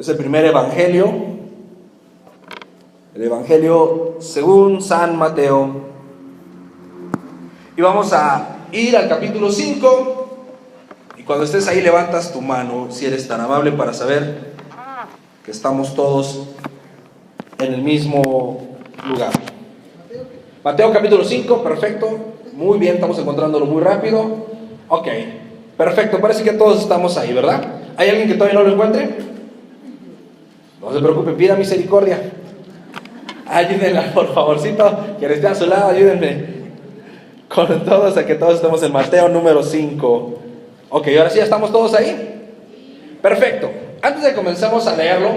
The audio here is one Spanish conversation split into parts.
Es el primer evangelio, el evangelio según San Mateo. Y vamos a ir al capítulo 5. Y cuando estés ahí levantas tu mano, si eres tan amable, para saber que estamos todos en el mismo lugar. Mateo capítulo 5, perfecto. Muy bien, estamos encontrándolo muy rápido. Ok, perfecto, parece que todos estamos ahí, ¿verdad? ¿Hay alguien que todavía no lo encuentre? No se preocupe, pida misericordia. Ayúdenla, por favorcito, quien esté a su lado, ayúdenme con todos a que todos estemos en Mateo número 5. Ok, ahora sí, ¿ya estamos todos ahí? Perfecto. Antes de que comencemos a leerlo,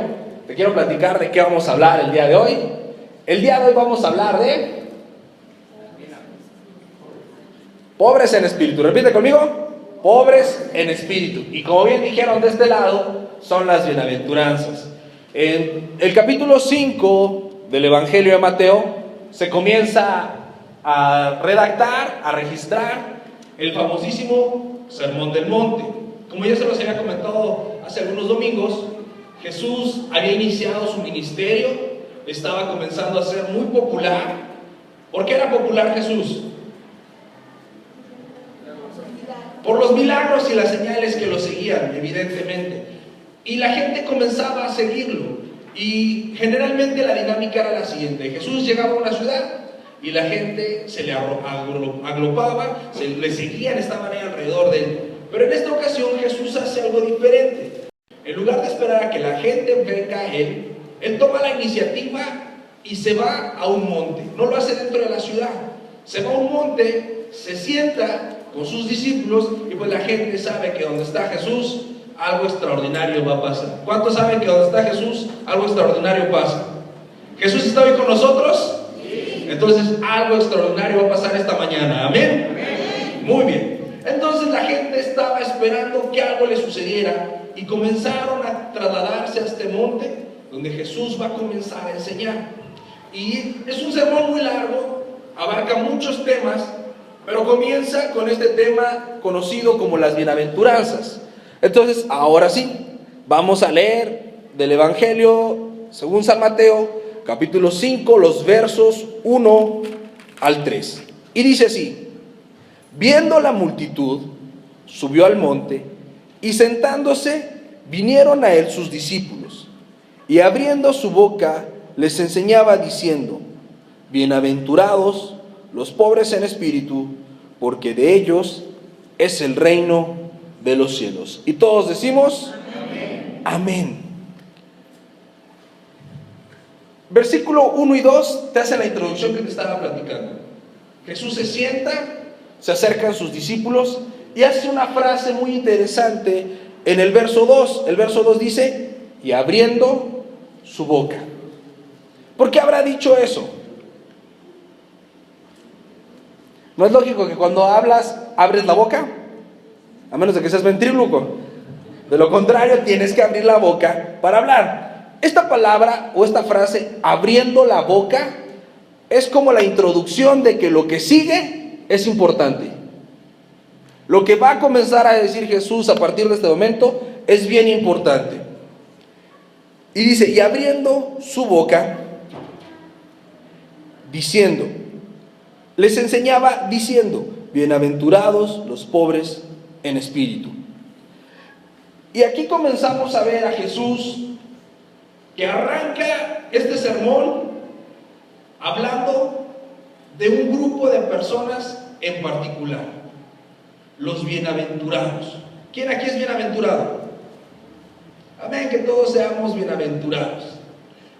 te quiero platicar de qué vamos a hablar el día de hoy. El día de hoy vamos a hablar de pobres en espíritu. Repite conmigo: pobres en espíritu. Y como bien dijeron de este lado, son las bienaventuranzas. En el capítulo 5 del Evangelio de Mateo se comienza a redactar, a registrar el famosísimo Sermón del Monte. Como ya se los había comentado hace algunos domingos, Jesús había iniciado su ministerio, estaba comenzando a ser muy popular. ¿Por qué era popular Jesús? Por los milagros y las señales que lo seguían, evidentemente. Y la gente comenzaba a seguirlo. Y generalmente la dinámica era la siguiente: Jesús llegaba a una ciudad y la gente se le agrupaba, le seguían, estaban ahí alrededor de él. Pero en esta ocasión Jesús hace algo diferente. En lugar de esperar a que la gente venga a él, él toma la iniciativa y se va a un monte. No lo hace dentro de la ciudad. Se va a un monte, se sienta con sus discípulos y pues la gente sabe que donde está Jesús, algo extraordinario va a pasar. ¿Cuántos saben que donde está Jesús, algo extraordinario pasa? ¿Jesús está hoy con nosotros? Sí. Entonces algo extraordinario va a pasar esta mañana. ¿Amén? Amén. Muy bien. Entonces la gente estaba esperando que algo le sucediera y comenzaron a trasladarse a este monte donde Jesús va a comenzar a enseñar. Y es un sermón muy largo, abarca muchos temas, pero comienza con este tema conocido como las bienaventuranzas. Entonces, ahora sí, vamos a leer del Evangelio según San Mateo, capítulo 5, los versos 1 al 3. Y dice así: viendo la multitud, subió al monte, y sentándose, vinieron a él sus discípulos, y abriendo su boca, les enseñaba diciendo: bienaventurados los pobres en espíritu, porque de ellos es el reino de los cielos. Y todos decimos amén. Amén. Versículo 1 y 2 te hace la introducción que te estaba platicando. Jesús se sienta, se acercan sus discípulos y hace una frase muy interesante en el verso 2. El verso 2 dice: y abriendo su boca. ¿Por qué habrá dicho eso? ¿No es lógico que cuando hablas, abres la boca? A menos de que seas ventríloco. De lo contrario, tienes que abrir la boca para hablar. Esta palabra o esta frase, abriendo la boca, es como la introducción de que lo que sigue es importante. Lo que va a comenzar a decir Jesús a partir de este momento es bien importante. Y dice: y abriendo su boca, diciendo, les enseñaba diciendo: bienaventurados los pobres en espíritu. Y aquí comenzamos a ver a Jesús que arranca este sermón hablando de un grupo de personas en particular, los bienaventurados. ¿Quién aquí es bienaventurado? Amén, que todos seamos bienaventurados.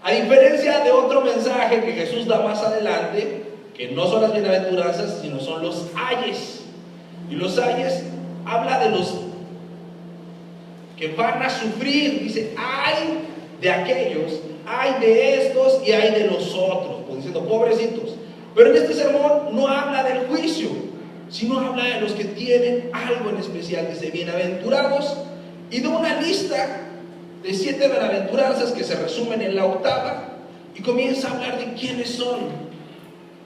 A diferencia de otro mensaje que Jesús da más adelante, que no son las bienaventuranzas, sino son los ayes. Y los ayes habla de los que van a sufrir. Dice: ay de aquellos, ay de estos y ay de los otros, pues diciendo pobrecitos. Pero en este sermón no habla del juicio, sino habla de los que tienen algo en especial. Dice: bienaventurados, y da una lista de 7 bienaventuranzas que se resumen en la octava, y comienza a hablar de quiénes son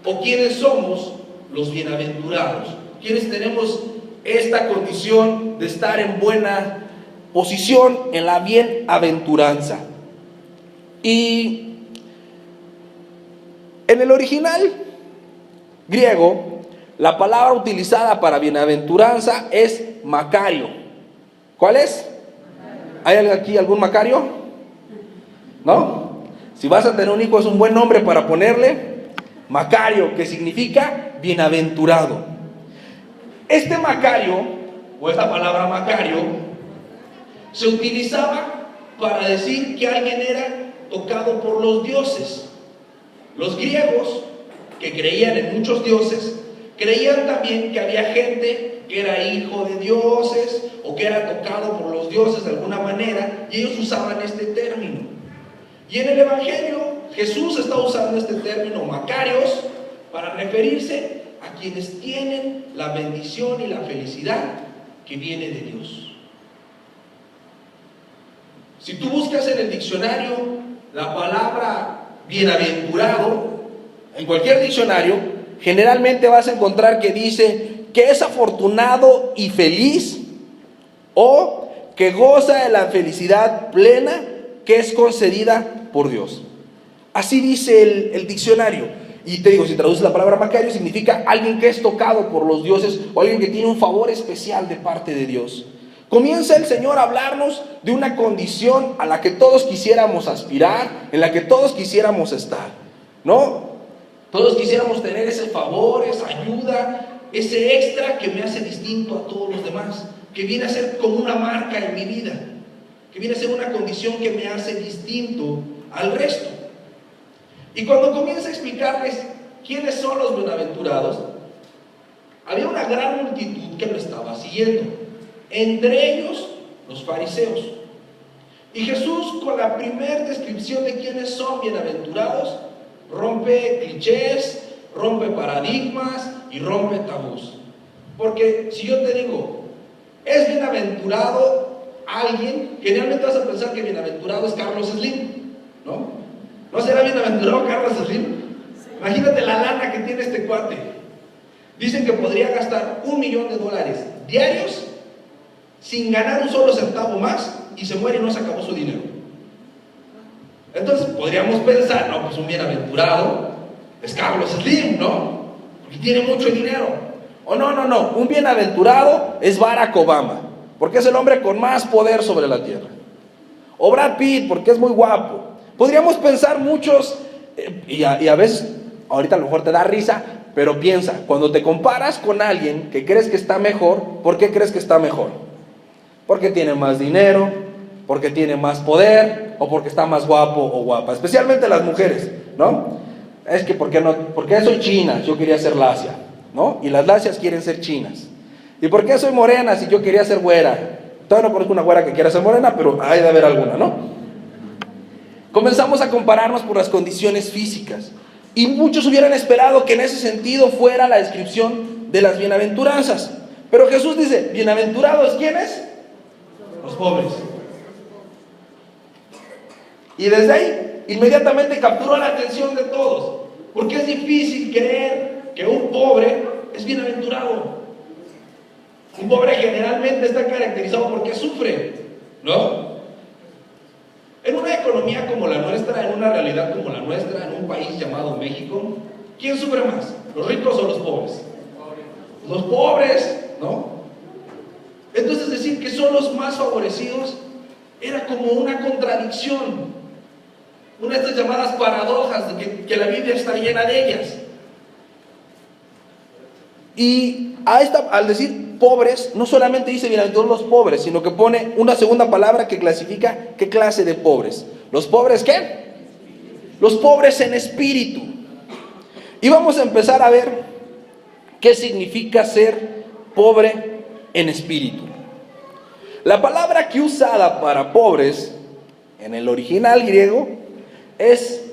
o quiénes somos los bienaventurados, quienes tenemos esta condición de estar en buena posición en la bienaventuranza. Y en el original griego, la palabra utilizada para bienaventuranza es Macario. ¿Cuál es? ¿Hay aquí algún Macario? ¿No? Si vas a tener un hijo, es un buen nombre para ponerle Macario, que significa bienaventurado. Este Macario, o esta palabra Macario, se utilizaba para decir que alguien era tocado por los dioses. Los griegos, que creían en muchos dioses, creían también que había gente que era hijo de dioses o que era tocado por los dioses de alguna manera, y ellos usaban este término. Y en el Evangelio Jesús está usando este término Macarios para referirse a quienes tienen la bendición y la felicidad que viene de Dios. Si tú buscas en el diccionario la palabra bienaventurado, en cualquier diccionario, generalmente vas a encontrar que dice que es afortunado y feliz, o que goza de la felicidad plena que es concedida por Dios. Así dice el diccionario. Y te digo, si traduces la palabra Macario, significa alguien que es tocado por los dioses o alguien que tiene un favor especial de parte de Dios. Comienza el Señor a hablarnos de una condición a la que todos quisiéramos aspirar, en la que todos quisiéramos estar, ¿no? Todos quisiéramos tener ese favor, esa ayuda, ese extra que me hace distinto a todos los demás, que viene a ser como una marca en mi vida, que viene a ser una condición que me hace distinto al resto. Y cuando comienza a explicarles quiénes son los bienaventurados, había una gran multitud que lo estaba siguiendo, entre ellos los fariseos. Y Jesús, con la primera descripción de quiénes son bienaventurados, rompe clichés, rompe paradigmas y rompe tabús. Porque si yo te digo, es bienaventurado alguien, generalmente vas a pensar que bienaventurado es Carlos Slim, ¿no? ¿No será bienaventurado Carlos Slim? Imagínate la lana que tiene este cuate. Dicen que podría gastar $1 millón diarios sin ganar un solo centavo más, y se muere y no se acabó su dinero. Entonces podríamos pensar, no, pues un bienaventurado es Carlos Slim, ¿no? Porque tiene mucho dinero. O no, un bienaventurado es Barack Obama, porque es el hombre con más poder sobre la tierra. O Brad Pitt, porque es muy guapo. Podríamos pensar muchos, y a veces, ahorita a lo mejor te da risa, pero piensa, cuando te comparas con alguien que crees que está mejor, ¿por qué crees que está mejor? Porque tiene más dinero, porque tiene más poder, o porque está más guapo o guapa. Especialmente las mujeres, ¿no? Es que, ¿por qué soy china? Yo quería ser lacia, ¿no? Y las lacias quieren ser chinas. ¿Y por qué soy morena si yo quería ser güera? Todavía no conozco una güera que quiera ser morena, pero hay de haber alguna, ¿no? Comenzamos a compararnos por las condiciones físicas. Y muchos hubieran esperado que en ese sentido fuera la descripción de las bienaventuranzas. Pero Jesús dice, ¿bienaventurados quiénes? Los pobres. Y desde ahí, inmediatamente capturó la atención de todos. Porque es difícil creer que un pobre es bienaventurado. Un pobre generalmente está caracterizado porque sufre, ¿no? En una economía como la nuestra, en una realidad como la nuestra, en un país llamado México, ¿quién sufre más? ¿Los ricos o los pobres? Los pobres, ¿no? Entonces decir que son los más favorecidos era como una contradicción, una de estas llamadas paradojas de que la Biblia está llena de ellas. Y al decir pobres, no solamente dice bienaventurados los pobres, sino que pone una segunda palabra que clasifica qué clase de pobres. ¿Los pobres qué? Los pobres en espíritu. Y vamos a empezar a ver qué significa ser pobre en espíritu. La palabra que usada para pobres en el original griego es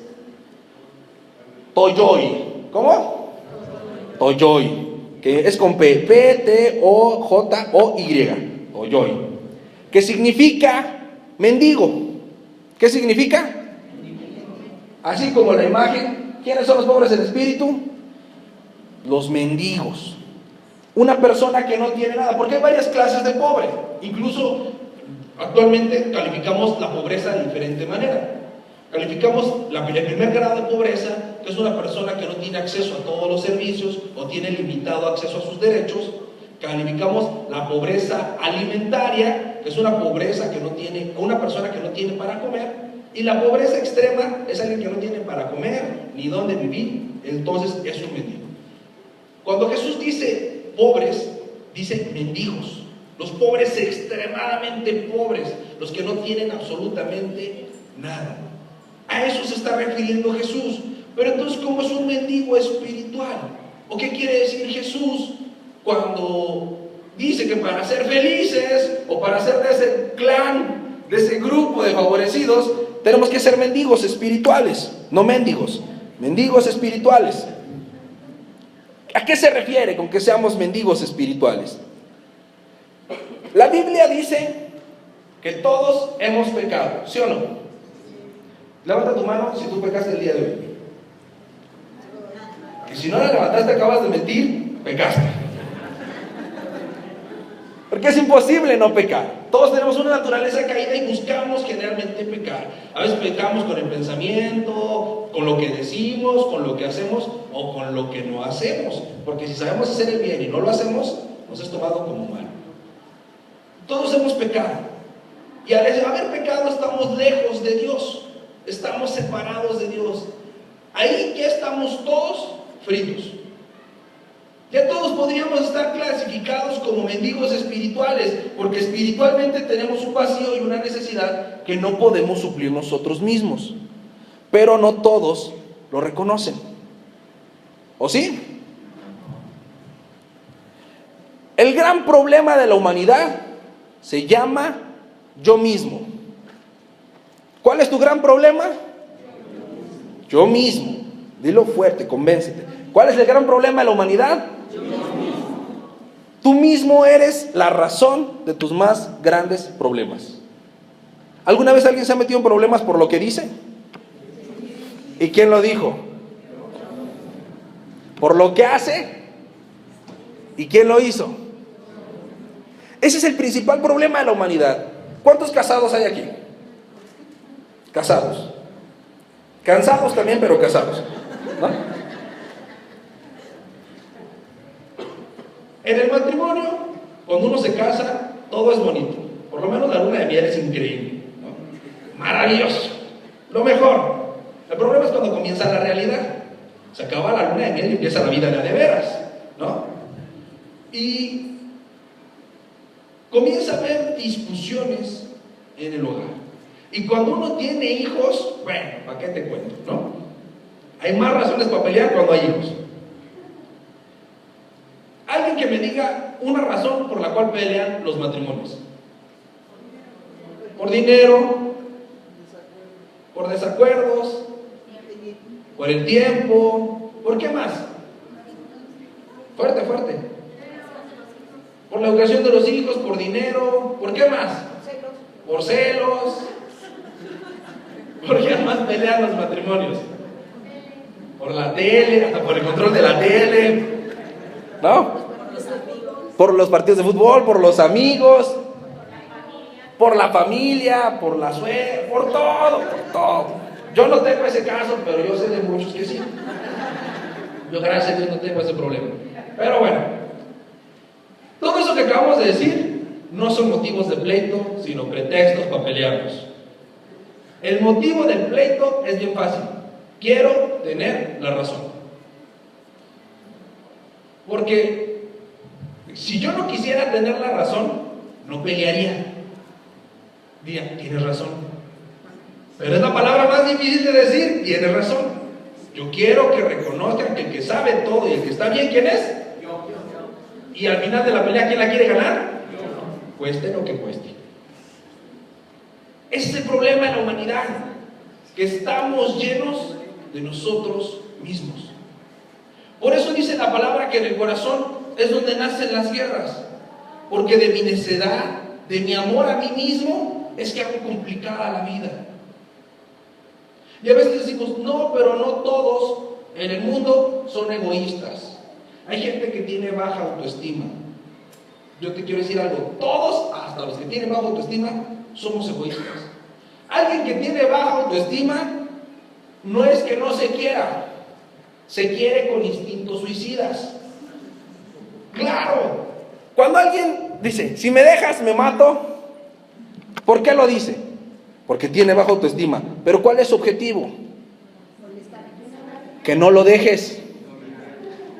toyoi. ¿Cómo? Toyoi, que es con P, P-T-O-J-O-Y, toyoi, que significa mendigo. ¿Qué significa? Así como la imagen. ¿Quiénes son los pobres en espíritu? Los mendigos. Una persona que no tiene nada, porque hay varias clases de pobre. Incluso Actualmente calificamos la pobreza de diferente manera. Calificamos el primer grado de pobreza, que es una persona que no tiene acceso a todos los servicios o tiene limitado acceso a sus derechos. Calificamos la pobreza alimentaria, que es una pobreza que no tiene, una persona que no tiene para comer. Y la pobreza extrema es alguien que no tiene para comer ni dónde vivir, entonces es un mendigo. Cuando Jesús dice pobres, dice mendigos. Los pobres extremadamente pobres, los que no tienen absolutamente nada. A eso se está refiriendo Jesús. Pero entonces, ¿cómo es un mendigo espiritual? ¿O qué quiere decir Jesús cuando dice que para ser felices o para ser de ese clan, de ese grupo de favorecidos, tenemos que ser mendigos espirituales? No mendigos, mendigos espirituales. ¿A qué se refiere con que seamos mendigos espirituales? La Biblia dice que todos hemos pecado, ¿sí o no? Levanta tu mano si tú pecaste el día de hoy. Y si no la levantaste, acabas de mentir, pecaste. Porque es imposible no pecar. Todos tenemos una naturaleza caída y buscamos generalmente pecar. A veces pecamos con el pensamiento, con lo que decimos, con lo que hacemos o con lo que no hacemos. Porque si sabemos hacer el bien y no lo hacemos, nos es tomado como malo. Todos hemos pecado. Y al haber pecado estamos lejos de Dios. Estamos separados de Dios. Ahí ya estamos todos fritos. Ya todos podríamos estar clasificados como mendigos espirituales, porque espiritualmente tenemos un vacío y una necesidad que no podemos suplir nosotros mismos. Pero no todos lo reconocen. ¿O sí? El gran problema de la humanidad se llama yo mismo. ¿Cuál es tu gran problema? Yo mismo. Dilo fuerte, convéncete. ¿Cuál es el gran problema de la humanidad? Yo mismo. Tú mismo eres la razón de tus más grandes problemas. ¿Alguna vez alguien se ha metido en problemas por lo que dice? ¿Y quién lo dijo? ¿Por lo que hace? ¿Y quién lo hizo? Ese es el principal problema de la humanidad. ¿Cuántos casados hay aquí? Casados. Cansados también, pero casados, ¿no? En el matrimonio, cuando uno se casa, todo es bonito. Por lo menos la luna de miel es increíble, ¿no? Maravilloso. Lo mejor. El problema es cuando comienza la realidad. Se acaba la luna de miel y empieza la vida de veras, ¿no? Y comienza a haber discusiones en el hogar. Y cuando uno tiene hijos, bueno, ¿para qué te cuento, no? Hay más razones para pelear cuando hay hijos. Alguien que me diga una razón por la cual pelean los matrimonios. Por dinero, por desacuerdos, por el tiempo, ¿por qué más? Fuerte, fuerte. Por la educación de los hijos, por dinero, ¿por qué más? Por celos. ¿Por qué más pelean los matrimonios? Por la tele, hasta por el control de la tele, ¿no? Por los partidos de fútbol, por los amigos, por la familia, por la suegra, por todo, por todo. Yo no tengo ese caso, pero yo sé de muchos que sí. Yo, gracias a Dios, no tengo ese problema. Pero bueno, todo eso que acabamos de decir no son motivos de pleito, sino pretextos para pelearnos. El motivo del pleito es bien fácil. Quiero tener la razón. Porque si yo no quisiera tener la razón, no pelearía. Diría, tienes razón. Pero es la palabra más difícil de decir, tienes razón. Yo quiero que reconozcan que el que sabe todo y el que está bien, ¿quién es? Yo. Y al final de la pelea, ¿quién la quiere ganar? Yo. Cueste lo que cueste. Ese es el problema de la humanidad, que estamos llenos de nosotros mismos. Por eso dice la palabra que en el corazón es donde nacen las guerras, porque de mi necedad, de mi amor a mí mismo, es que hago complicada la vida. Y a veces decimos, no, pero no todos en el mundo son egoístas. Hay gente que tiene baja autoestima. Yo te quiero decir algo, todos, hasta los que tienen baja autoestima, somos egoístas. Alguien que tiene baja autoestima no es que no se quiera, se quiere con instintos suicidas. Claro. Cuando alguien dice, si me dejas me mato, ¿por qué lo dice? Porque tiene baja autoestima. Pero ¿cuál es su objetivo? Que no lo dejes.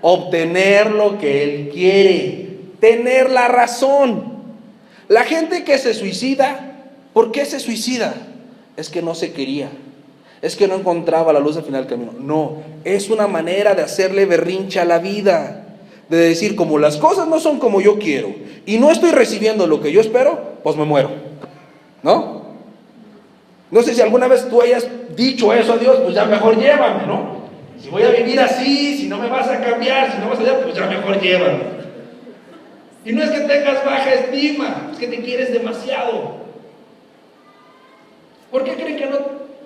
Obtener lo que él quiere, tener la razón. La gente que se suicida, ¿por qué se suicida? Es que no se quería, es que no encontraba la luz al final del camino. No, es una manera de hacerle berrinche a la vida, de decir, como las cosas no son como yo quiero y no estoy recibiendo lo que yo espero, pues me muero, ¿no? No sé si alguna vez tú hayas dicho eso a Dios, pues ya mejor llévame, ¿no? Si voy a vivir así, si no me vas a cambiar, si no vas a allá, pues ya mejor llévame. Y no es que tengas baja estima, es que te quieres demasiado. ¿Por qué creen que no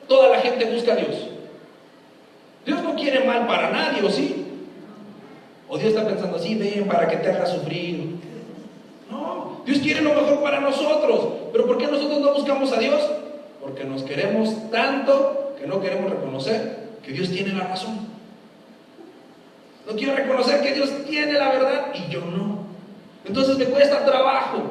toda la gente busca a Dios? Dios no quiere mal para nadie, ¿o sí? O Dios está pensando así, ven para que te haga sufrir. No, Dios quiere lo mejor para nosotros. ¿Pero por qué nosotros no buscamos a Dios? Porque nos queremos tanto que no queremos reconocer que Dios tiene la razón. No quiero reconocer que Dios tiene la verdad y yo no. Entonces me cuesta trabajo.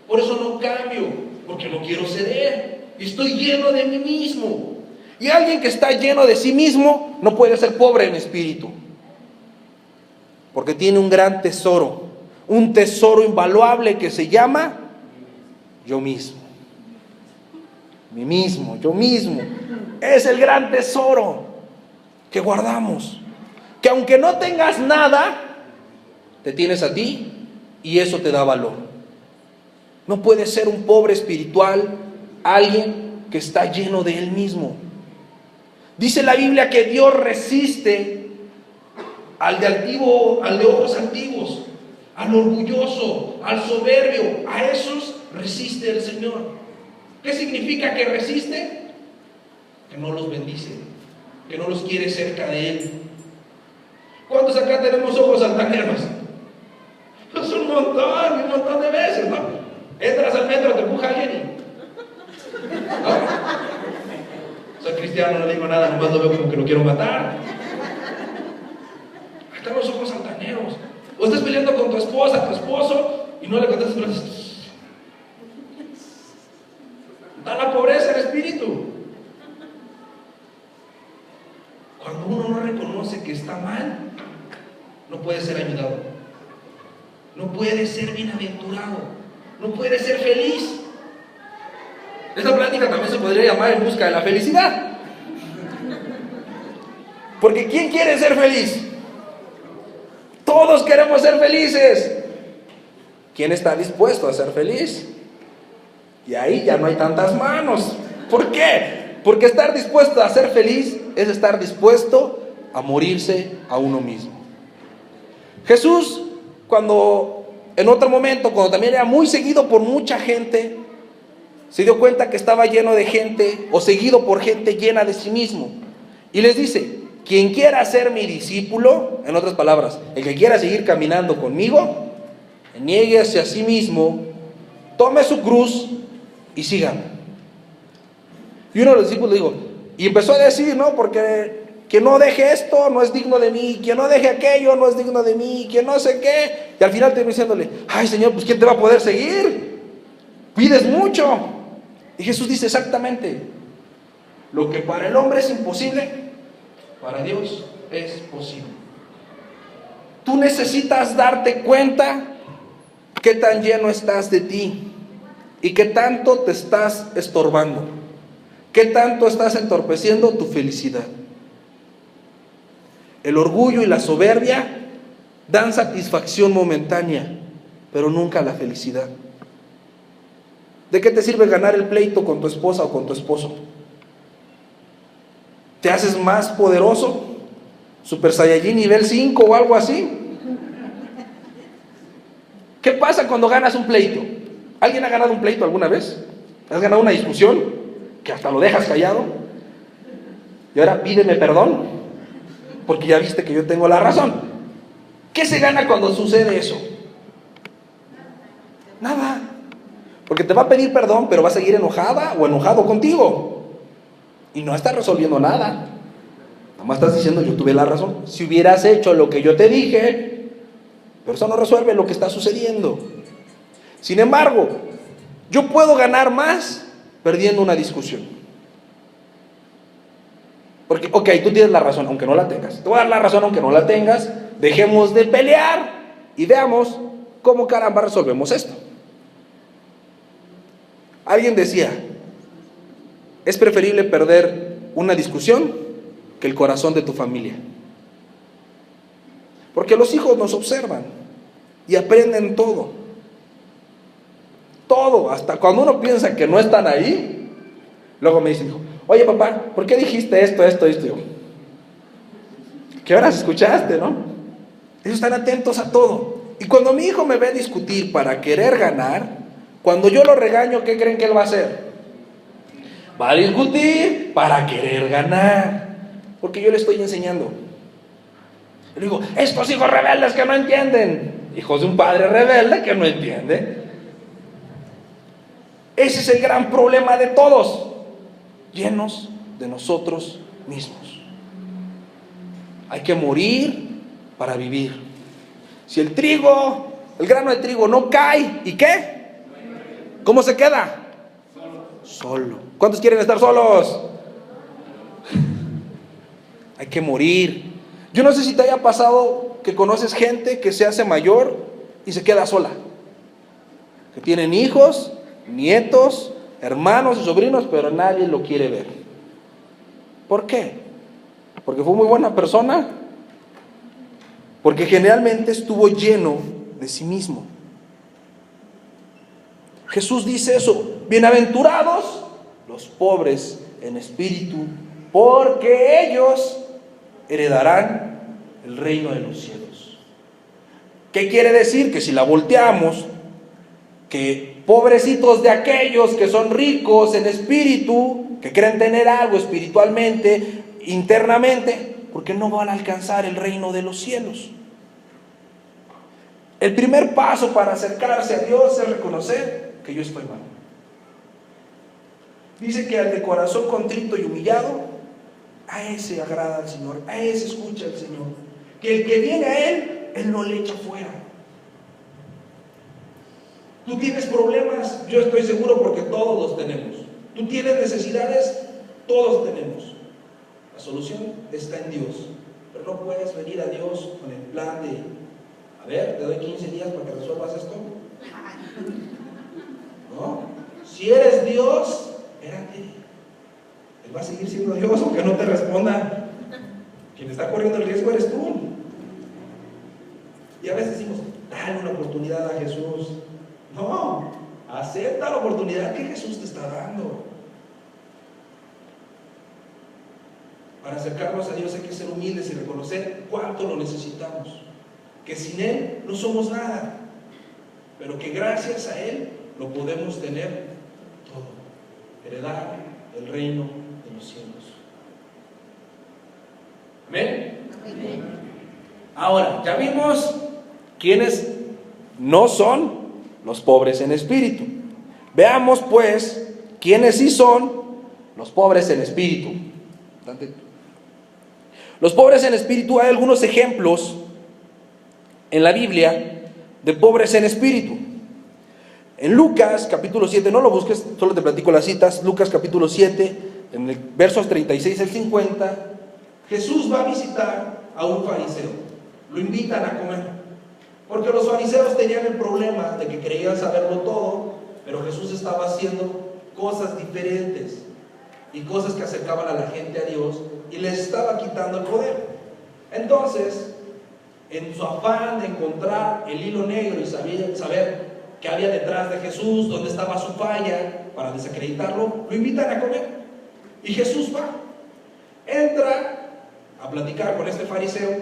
Por eso no cambio, porque no quiero ceder. Estoy lleno de mí mismo. Y alguien que está lleno de sí mismo no puede ser pobre en espíritu, porque tiene un gran tesoro, un tesoro invaluable que se llama yo mismo. Mí mismo, yo mismo. Es el gran tesoro que guardamos. Que aunque no tengas nada, te tienes a ti y eso te da valor. No puede ser un pobre espiritual alguien que está lleno de él mismo. Dice la Biblia que Dios resiste al de ojos altivos, al orgulloso, al soberbio. A esos resiste el Señor. ¿Qué significa que resiste? Que no los bendice, que no los quiere cerca de Él. ¿Cuántos acá tenemos ojos altaneros? Pues un montón de veces, ¿no? Entras al metro, te empuja alguien y... ¿no? Soy cristiano, no digo nada, nomás lo veo como que lo quiero matar. Ahí están los ojos altaneros. O estás peleando con tu esposa, tu esposo, y no le contestas, pero dices... Da la pobreza en espíritu. Cuando uno no reconoce que está mal, no puede ser ayudado, no puede ser bienaventurado, no puede ser feliz. Esta plática también se podría llamar En busca de la felicidad. Porque ¿quién quiere ser feliz? Todos queremos ser felices. ¿Quién está dispuesto a ser feliz? Y ahí ya no hay tantas manos. ¿Por qué? Porque estar dispuesto a ser feliz es estar dispuesto a morirse a uno mismo. Jesús, cuando en otro momento, cuando también era muy seguido por mucha gente, se dio cuenta que estaba lleno de gente, o seguido por gente llena de sí mismo. Y les dice, quien quiera ser mi discípulo, en otras palabras, el que quiera seguir caminando conmigo, niéguese a sí mismo, tome su cruz y síganme. Y uno de los discípulos dijo, y empezó a decir, ¿no? Porque quien no deje esto no es digno de mí, quien no deje aquello no es digno de mí, quien no sé qué. Y al final terminó diciéndole, ay Señor, pues ¿quién te va a poder seguir? Pides mucho. Y Jesús dice exactamente, lo que para el hombre es imposible, para Dios es posible. Tú necesitas darte cuenta qué tan lleno estás de ti y qué tanto te estás estorbando, qué tanto estás entorpeciendo tu felicidad. El orgullo y la soberbia dan satisfacción momentánea, pero nunca la felicidad. ¿De qué te sirve ganar el pleito con tu esposa o con tu esposo? ¿Te haces más poderoso? ¿Super Saiyajin nivel 5 o algo así? ¿Qué pasa cuando ganas un pleito? ¿Alguien ha ganado un pleito alguna vez? ¿Has ganado una discusión que hasta lo dejas callado? Y ahora pídeme perdón, porque ya viste que yo tengo la razón. ¿Qué se gana cuando sucede eso? Nada. Porque te va a pedir perdón, pero va a seguir enojada o enojado contigo. Y no estás resolviendo nada. Nomás estás diciendo, yo tuve la razón. Si hubieras hecho lo que yo te dije, pero eso no resuelve lo que está sucediendo. Sin embargo, yo puedo ganar más perdiendo una discusión. Porque, ok, tú tienes la razón, aunque no la tengas. Te voy a dar la razón, aunque no la tengas. Dejemos de pelear y veamos cómo caramba resolvemos esto. Alguien decía, es preferible perder una discusión que el corazón de tu familia. Porque los hijos nos observan y aprenden todo. Todo, hasta cuando uno piensa que no están ahí, luego me dicen, oye papá, ¿por qué dijiste esto? Yo, ¿qué horas escuchaste, no? Ellos están atentos a todo. Y cuando mi hijo me ve discutir para querer ganar, cuando yo lo regaño, ¿qué creen que él va a hacer? Va a discutir para querer ganar. Porque yo le estoy enseñando. Le digo, estos hijos rebeldes que no entienden. Hijos de un padre rebelde que no entiende. Ese es el gran problema de todos. Llenos de nosotros mismos. Hay que morir para vivir. Si el grano de trigo no cae, ¿y qué? ¿Cómo se queda? Solo. ¿Cuántos quieren estar solos? Hay que morir. Yo no sé si te haya pasado que conoces gente que se hace mayor y se queda sola. Que tienen hijos, nietos, hermanos y sobrinos, pero nadie lo quiere ver. ¿Por qué? ¿Porque fue muy buena persona? Porque generalmente estuvo lleno de sí mismo. Jesús dice eso, bienaventurados los pobres en espíritu, porque ellos heredarán el reino de los cielos. ¿Qué quiere decir? Que si la volteamos, que pobrecitos de aquellos que son ricos en espíritu, que creen tener algo espiritualmente, internamente, porque no van a alcanzar el reino de los cielos. El primer paso para acercarse a Dios es reconocer que yo estoy mal. Dice que al de corazón contrito y humillado, a ese agrada al Señor, a ese escucha al Señor. Que el que viene a Él no le echa fuera. Tú tienes problemas, yo estoy seguro porque todos los tenemos. Tú tienes necesidades, todos tenemos. La solución está en Dios. Pero no puedes venir a Dios con el plan de, a ver, te doy 15 días para que resuelvas esto. ¿No? Si eres Dios, espérate. Él va a seguir siendo Dios aunque no te responda. Quien está corriendo el riesgo eres tú. Y a veces decimos, dale una oportunidad a Jesús. No, acepta la oportunidad que Jesús te está dando. Para acercarnos a Dios hay que ser humildes y reconocer cuánto lo necesitamos. Que sin Él no somos nada, pero que gracias a Él lo podemos tener todo. Heredar el reino de los cielos. ¿Amén? Amén. Ahora, ya vimos quiénes no son los pobres en espíritu. Veamos pues quiénes sí son los pobres en espíritu. Los pobres en espíritu, hay algunos ejemplos en la Biblia de pobres en espíritu. En Lucas capítulo 7, no lo busques, solo te platico las citas. Lucas capítulo 7, en el versos 36 al 50, Jesús va a visitar a un fariseo. Lo invitan a comer, porque los fariseos tenían el problema de que creían saberlo todo, pero Jesús estaba haciendo cosas diferentes y cosas que acercaban a la gente a Dios y les estaba quitando el poder. Entonces, en su afán de encontrar el hilo negro y saber qué había detrás de Jesús, dónde estaba su falla, para desacreditarlo, lo invitan a comer. Y Jesús va, entra a platicar con este fariseo.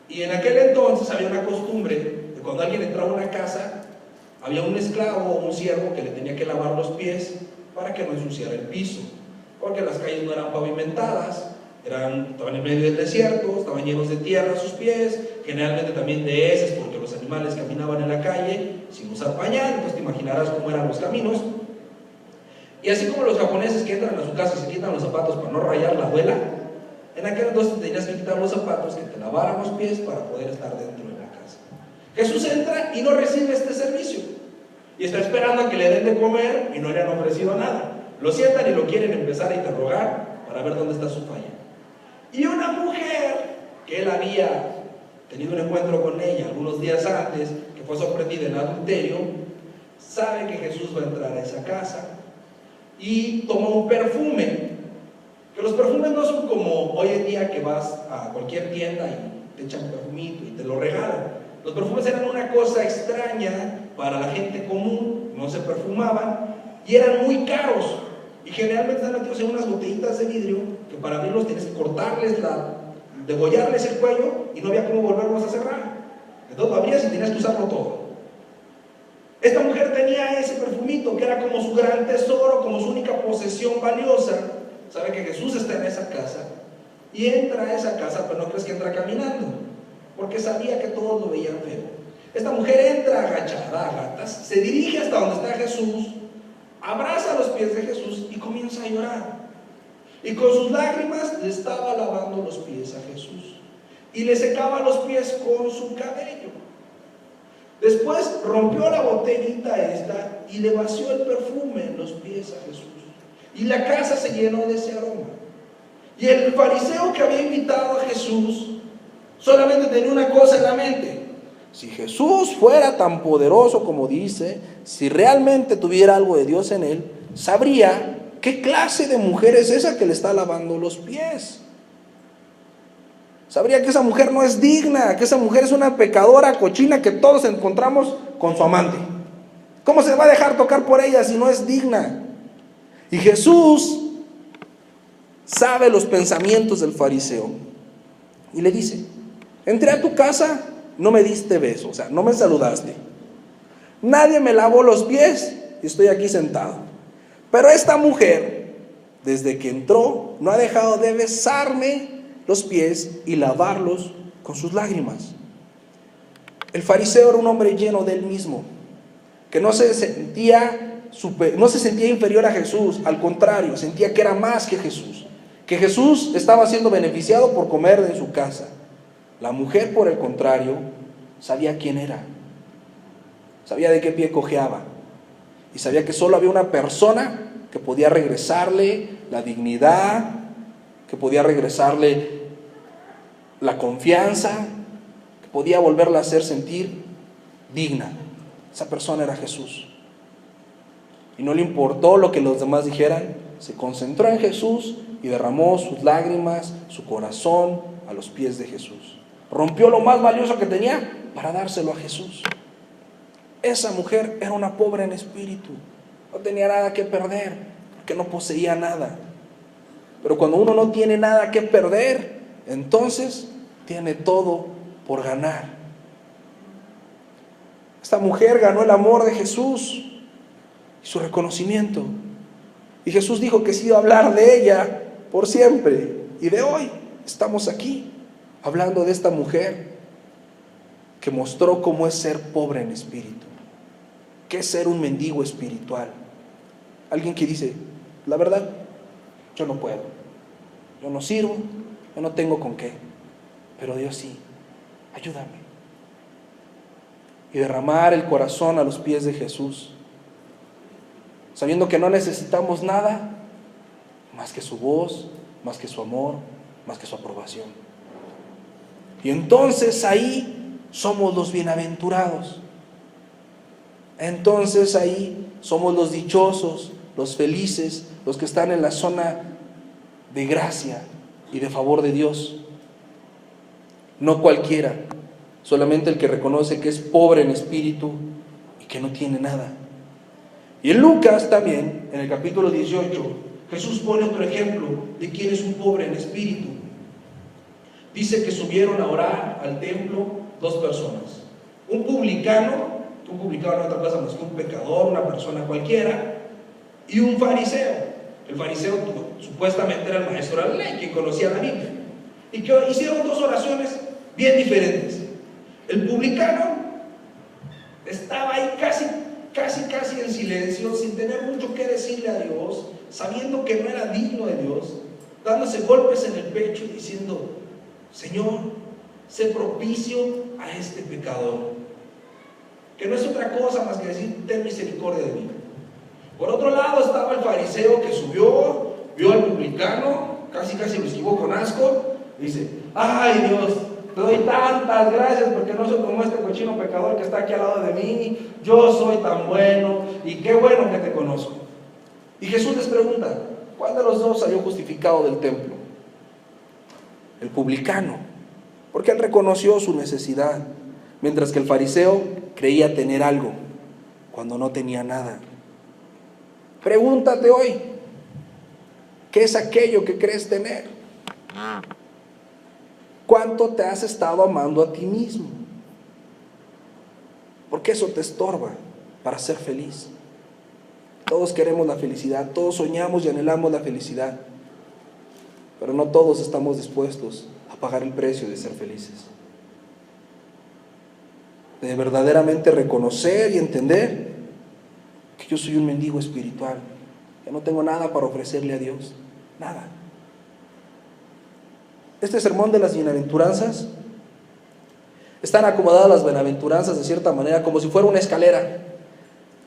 Y en aquel entonces había una costumbre de cuando alguien entraba a una casa, había un esclavo o un siervo que le tenía que lavar los pies para que no ensuciara el piso, porque las calles no eran pavimentadas, estaban en medio del desierto, estaban llenos de tierra sus pies, generalmente también de heces, porque los animales caminaban en la calle sin usar pañal, pues te imaginarás cómo eran los caminos. Y así como los japoneses que entran a su casa y se quitan los zapatos para no rayar la suela, en aquel entonces tenías que quitar los zapatos, que te lavaran los pies para poder estar dentro de la casa. Jesús entra y no recibe este servicio. Y está esperando a que le den de comer y no le han ofrecido nada. Lo sientan y lo quieren empezar a interrogar para ver dónde está su falla. Y una mujer que él había tenido un encuentro con ella algunos días antes, que fue sorprendida en adulterio, sabe que Jesús va a entrar a esa casa y toma un perfume. Que los perfumes no son como hoy en día que vas a cualquier tienda y te echan un perfumito y te lo regalan. Los perfumes eran una cosa extraña para la gente común, no se perfumaban y eran muy caros. Y generalmente están metidos en unas botellitas de vidrio que para abrirlos tienes que cortarles degollarles el cuello y no había cómo volverlos a cerrar. Entonces lo abrías y tenías que usarlo todo. Esta mujer tenía ese perfumito que era como su gran tesoro, como su única posesión valiosa. Sabe que Jesús está en esa casa y entra a esa casa, pero no crees que entra caminando, porque sabía que todos lo veían feo. Esta mujer entra agachada a gatas, se dirige hasta donde está Jesús, abraza los pies de Jesús y comienza a llorar. Y con sus lágrimas le estaba lavando los pies a Jesús y le secaba los pies con su cabello. Después rompió la botellita esta y le vació el perfume en los pies a Jesús. Y la casa se llenó de ese aroma. Y el fariseo que había invitado a Jesús solamente tenía una cosa en la mente: si Jesús fuera tan poderoso como dice, si realmente tuviera algo de Dios en él, sabría qué clase de mujer es esa que le está lavando los pies. Sabría que esa mujer no es digna, que esa mujer es una pecadora cochina que todos encontramos con su amante. ¿Cómo se va a dejar tocar por ella si no es digna? Y Jesús sabe los pensamientos del fariseo y le dice: entré a tu casa, no me diste beso, o sea, no me saludaste. Nadie me lavó los pies y estoy aquí sentado. Pero esta mujer, desde que entró, no ha dejado de besarme los pies y lavarlos con sus lágrimas. El fariseo era un hombre lleno de él mismo, que no se sentía inferior a Jesús, al contrario, sentía que era más que Jesús estaba siendo beneficiado por comer en su casa. La mujer, por el contrario, sabía quién era, sabía de qué pie cojeaba y sabía que solo había una persona que podía regresarle la dignidad, que podía regresarle la confianza, que podía volverla a hacer sentir digna. Esa persona era Jesús. Y no le importó lo que los demás dijeran, se concentró en Jesús y derramó sus lágrimas, su corazón a los pies de Jesús. Rompió lo más valioso que tenía para dárselo a Jesús. Esa mujer era una pobre en espíritu, no tenía nada que perder, porque no poseía nada. Pero cuando uno no tiene nada que perder, entonces tiene todo por ganar. Esta mujer ganó el amor de Jesús y su reconocimiento. Y Jesús dijo que se iba a hablar de ella por siempre. Y de hoy estamos aquí hablando de esta mujer que mostró cómo es ser pobre en espíritu, qué es ser un mendigo espiritual. Alguien que dice: la verdad, yo no puedo, yo no sirvo, yo no tengo con qué, pero Dios sí, ayúdame. Y derramar el corazón a los pies de Jesús, sabiendo que no necesitamos nada más que su voz, más que su amor, más que su aprobación. Y entonces ahí somos los bienaventurados. Entonces ahí somos los dichosos, los felices, los que están en la zona de gracia y de favor de Dios. No cualquiera, solamente el que reconoce que es pobre en espíritu y que no tiene nada. Y en Lucas también, en el capítulo 18, Jesús pone otro ejemplo de quién es un pobre en espíritu. Dice que subieron a orar al templo dos personas: un publicano no es otra cosa más que un pecador, una persona cualquiera, y un fariseo. El fariseo supuestamente era el maestro de la ley, quien conocía la Biblia, y que hicieron dos oraciones bien diferentes. El publicano estaba ahí casi en silencio, sin tener mucho que decirle a Dios, sabiendo que no era digno de Dios, dándose golpes en el pecho y diciendo: Señor, sé propicio a este pecador, que no es otra cosa más que decir: ten misericordia de mí. Por otro lado estaba el fariseo que subió, vio al publicano, casi lo esquivó con asco, y dice: ay Dios, te doy tantas gracias porque no soy como este cochino pecador que está aquí al lado de mí, yo soy tan bueno y qué bueno que te conozco. Y Jesús les pregunta: ¿cuál de los dos salió justificado del templo? El publicano, porque él reconoció su necesidad, mientras que el fariseo creía tener algo cuando no tenía nada. Pregúntate hoy, ¿qué es aquello que crees tener? ¿Cuánto te has estado amando a ti mismo? Porque eso te estorba para ser feliz. Todos queremos la felicidad, todos soñamos y anhelamos la felicidad, pero no todos estamos dispuestos a pagar el precio de ser felices. De verdaderamente reconocer y entender que yo soy un mendigo espiritual, que no tengo nada para ofrecerle a Dios, nada. Este sermón de las bienaventuranzas, están acomodadas las bienaventuranzas de cierta manera como si fuera una escalera.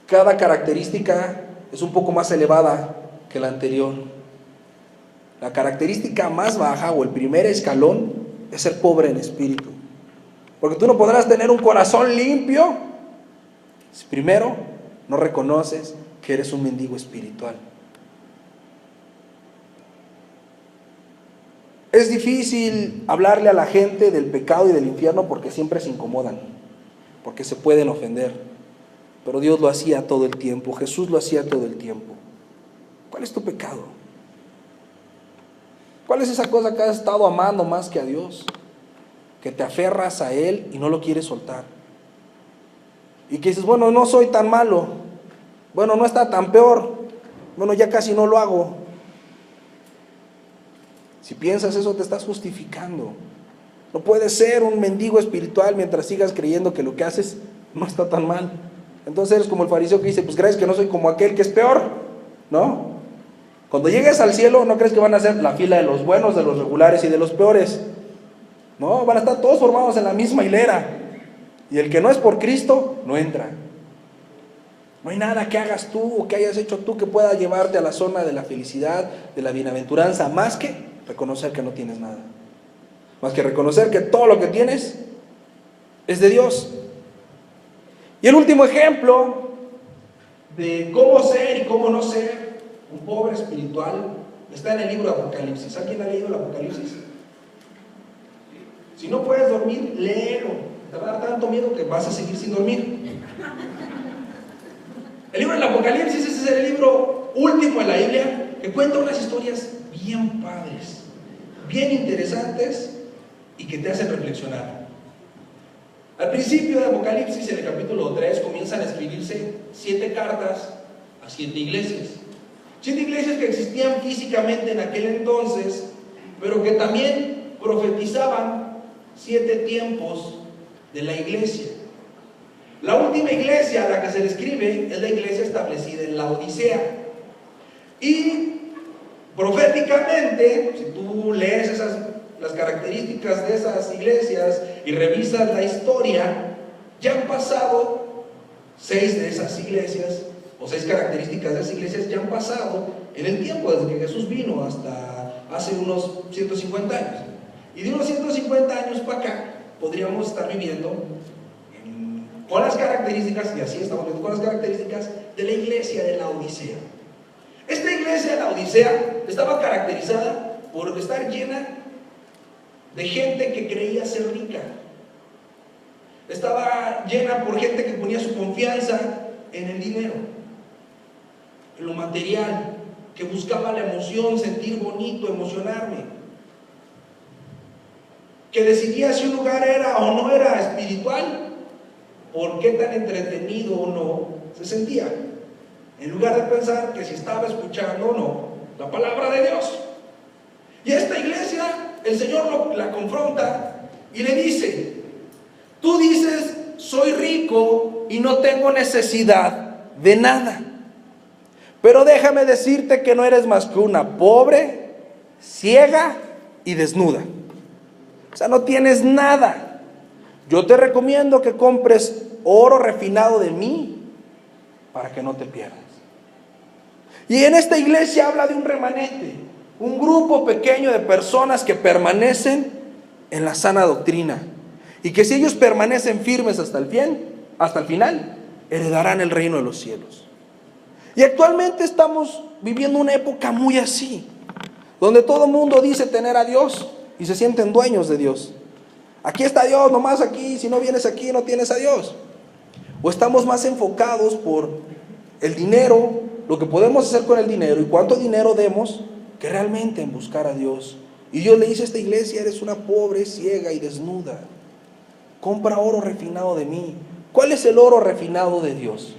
Cada característica es un poco más elevada que la anterior. La característica más baja o el primer escalón es ser pobre en espíritu, porque tú no podrás tener un corazón limpio si primero no reconoces que eres un mendigo espiritual. Es difícil hablarle a la gente del pecado y del infierno porque siempre se incomodan, porque se pueden ofender. Pero Dios lo hacía todo el tiempo, Jesús lo hacía todo el tiempo. ¿Cuál es tu pecado? ¿Cuál es esa cosa que has estado amando más que a Dios? Que te aferras a Él y no lo quieres soltar. Y que dices: bueno, no soy tan malo, bueno, no está tan peor, bueno, ya casi no lo hago. Si piensas eso, te estás justificando. No puedes ser un mendigo espiritual mientras sigas creyendo que lo que haces no está tan mal. Entonces eres como el fariseo que dice: pues gracias que no soy como aquel que es peor, ¿no? Cuando llegues al cielo, ¿no crees que van a ser la fila de los buenos, de los regulares y de los peores? No, van a estar todos formados en la misma hilera. Y el que no es por Cristo, no entra. No hay nada que hagas tú o que hayas hecho tú que pueda llevarte a la zona de la felicidad, de la bienaventuranza, más que reconocer que no tienes nada. Más que reconocer que todo lo que tienes es de Dios. Y el último ejemplo de cómo ser y cómo no ser un pobre espiritual está en el libro de Apocalipsis. ¿Alguien ha leído el Apocalipsis? Si no puedes dormir, léelo. Te va a dar tanto miedo que vas a seguir sin dormir. El libro del Apocalipsis, ese es el libro último de la Biblia, que cuenta unas historias bien padres, bien interesantes y que te hacen reflexionar. Al principio de Apocalipsis, en el capítulo 3, comienzan a escribirse 7 cartas a 7 iglesias. 7 iglesias que existían físicamente en aquel entonces, pero que también profetizaban 7 tiempos de la iglesia. La última iglesia a la que se le escribe es la iglesia establecida en la Odisea. Y proféticamente, si tú lees las características de esas iglesias y revisas la historia, ya han pasado 6 de esas iglesias, o 6 características de esas iglesias ya han pasado en el tiempo, desde que Jesús vino hasta hace unos 150 años. Y de unos 150 años para acá, podríamos estar viviendo con las características, y así estamos viendo, con las características de la iglesia de la Odisea. Esta iglesia de la Odisea estaba caracterizada por estar llena de gente que creía ser rica. Estaba llena por gente que ponía su confianza en el dinero, en lo material, que buscaba la emoción, sentir bonito, emocionarme, que decidía si un lugar era o no era espiritual, por qué tan entretenido o no se sentía, en lugar de pensar que si estaba escuchando o no la palabra de Dios. Y a esta iglesia el Señor la confronta y le dice: tú dices soy rico y no tengo necesidad de nada. Pero déjame decirte que no eres más que una pobre, ciega y desnuda. O sea, no tienes nada. Yo te recomiendo que compres oro refinado de mí para que no te pierdas. Y en esta iglesia habla de un remanente, un grupo pequeño de personas que permanecen en la sana doctrina. Y que si ellos permanecen firmes hasta el final, heredarán el reino de los cielos. Y actualmente estamos viviendo una época muy así, donde todo el mundo dice tener a Dios y se sienten dueños de Dios. Aquí está Dios, nomás aquí, si no vienes aquí no tienes a Dios. O estamos más enfocados por el dinero, lo que podemos hacer con el dinero y cuánto dinero demos, que realmente en buscar a Dios. Y Dios le dice a esta iglesia: eres una pobre, ciega y desnuda. Compra oro refinado de mí. ¿Cuál es el oro refinado de Dios?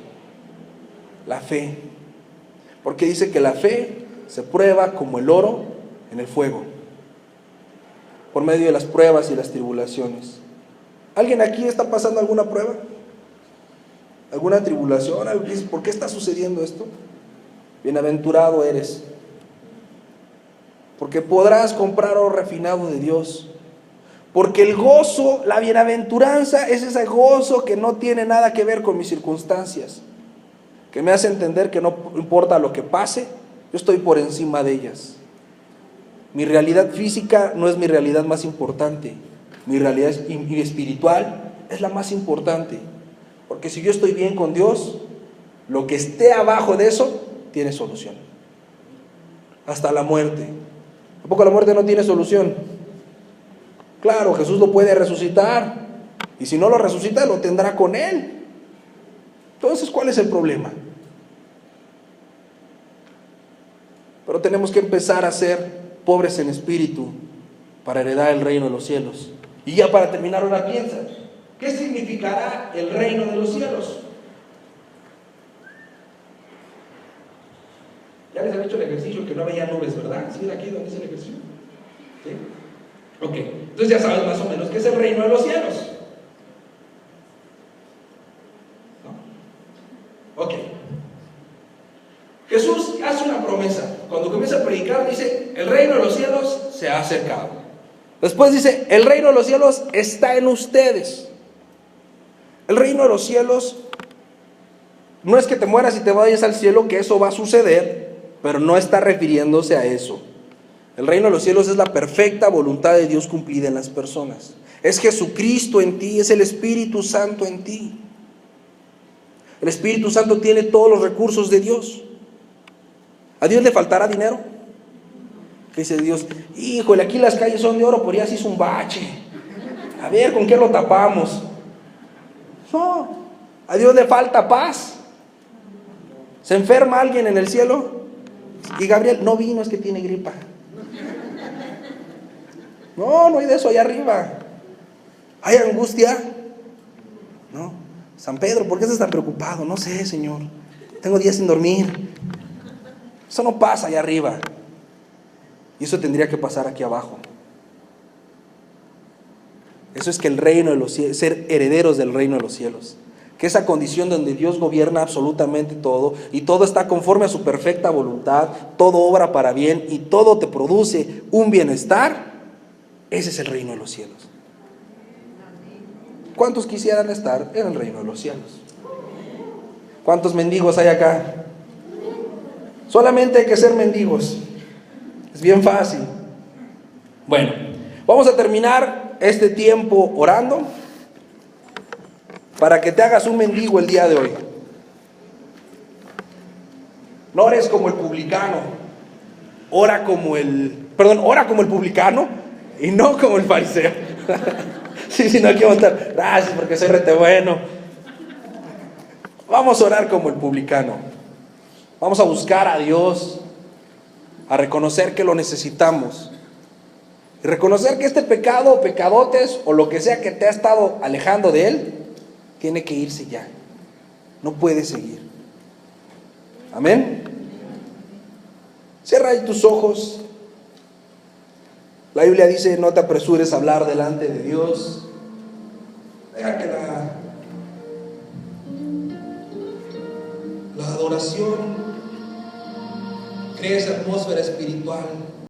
La fe. Porque dice que la fe se prueba como el oro en el fuego, por medio de las pruebas y las tribulaciones. ¿Alguien aquí está pasando alguna prueba? ¿Alguna tribulación? ¿Por qué está sucediendo esto? Bienaventurado eres, porque podrás comprar oro refinado de Dios. Porque el gozo, la bienaventuranza, es ese gozo que no tiene nada que ver con mis circunstancias, que me hace entender que no importa lo que pase, yo estoy por encima de ellas. Mi realidad física no es mi realidad más importante, mi realidad espiritual es la más importante. Porque si yo estoy bien con Dios, lo que esté abajo de eso tiene solución. Hasta la muerte. ¿A poco la muerte no tiene solución? Claro, Jesús lo puede resucitar, y si no lo resucita, lo tendrá con Él. Entonces, ¿cuál es el problema? Pero tenemos que empezar a ser pobres en espíritu para heredar el reino de los cielos. Y ya para terminar, ahora piensa, ¿qué significará el reino de los cielos? Ya les había hecho el ejercicio que no había nubes, ¿verdad? ¿Sí? Aquí donde dice el ejercicio. ¿Sí? Ok, entonces ya sabes más o menos qué es el reino de los cielos. ¿No? Ok. Jesús hace una promesa. Cuando comienza a predicar dice: el reino de los cielos se ha acercado. Después dice: el reino de los cielos está en ustedes. El reino de los cielos no es que te mueras y te vayas al cielo, que eso va a suceder, pero no está refiriéndose a eso. El reino de los cielos es la perfecta voluntad de Dios cumplida en las personas. Es Jesucristo en ti, es el Espíritu Santo en ti. El Espíritu Santo tiene todos los recursos de Dios. ¿A Dios le faltará dinero? ¿Qué dice Dios? Híjole, aquí las calles son de oro, por allá se hizo un bache. A ver, ¿con qué lo tapamos? No, a Dios le falta paz. ¿Se enferma alguien en el cielo? Y Gabriel, no vino, es que tiene gripa. No, no hay de eso allá arriba. ¿Hay angustia? No. San Pedro, ¿por qué estás tan preocupado? No sé, Señor. Tengo días sin dormir. Eso no pasa allá arriba. Y eso tendría que pasar aquí abajo. Eso es que el reino de los cielos, ser herederos del reino de los cielos. Que esa condición donde Dios gobierna absolutamente todo y todo está conforme a su perfecta voluntad, todo obra para bien y todo te produce un bienestar. Ese es el reino de los cielos. ¿Cuántos quisieran estar en el reino de los cielos? ¿Cuántos mendigos hay acá? Solamente hay que ser mendigos. Es bien fácil. Bueno, vamos a terminar este tiempo orando para que te hagas un mendigo el día de hoy. No eres como el publicano. Ora como el publicano y no como el fariseo. Sí, no quiero estar, gracias porque soy rete bueno. Vamos a orar como el publicano. Vamos a buscar a Dios, a reconocer que lo necesitamos. Y reconocer que este pecado o pecadotes o lo que sea que te ha estado alejando de Él, tiene que irse ya. No puede seguir. Amén. Cierra ahí tus ojos. La Biblia dice: no te apresures a hablar delante de Dios. Deja que adoración crea esa atmósfera espiritual